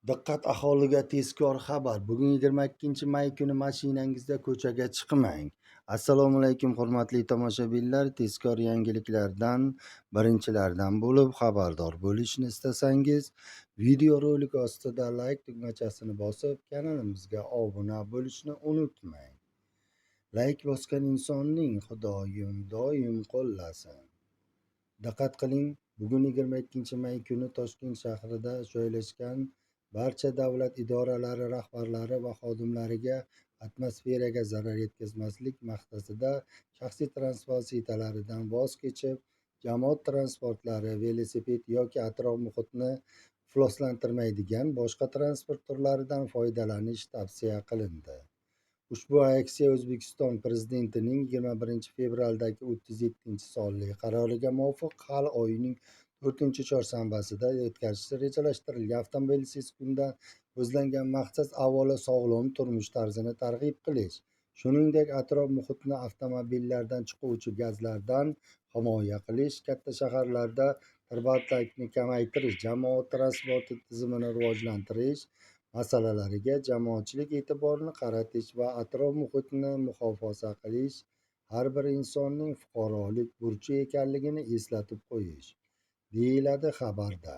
Diqqat aholiga tezkor xabar. Bugun 22 may kuni mashinangizda ko'chaga chiqmang. Assalomu alaykum hurmatli tomoshabinlar. Tezkor yangiliklardan birinchilardan bo'lib xabardor bo'lishni istasangiz, videorolik ostida like tugmachasini bosib, kanalimizga obuna bo'lishni unutmang. Like bosgan insonning Xudoyim doim qo'llasin. Diqqat qiling, bugun 22 may kuni Toshkent shahrida joylashgan barcha davlat idoralari rahbarlari va xodimlariga atmosferaga zarar yetkazmaslik maqsadida shaxsiy transport vositalaridan voz kechib, jamoat transportlari, velosiped yoki atrof muhitni ifloslantirmaydigan boshqa transport turlaridan foydalanish tavsiya qilindi. Ushbu aksiya O'zbekiston Prezidentining 21 fevraldagi 37-sonli qaroriga muvofiq hali oyning 4-chorshanbasida o'tkazilishi rejalashtirilgan. Avtomobilsiz kundan ko'zlangan maqsad avvalo sog'lom turmush tarzini targ'ib qilish, shuningdek atrof muhitni avtomobillardan chiquvchi gazlardan himoya qilish, katta shaharlarda tirbandlikni kamaytirish, jamoat transporti tizimini rivojlantirish masalalariga jamoatchilik e'tiborini qaratish va atrof muhitni muhofaza qilish har bir insonning fuqarolik burchi ekanligini eslatib qo'yish, deyiladi xabarda.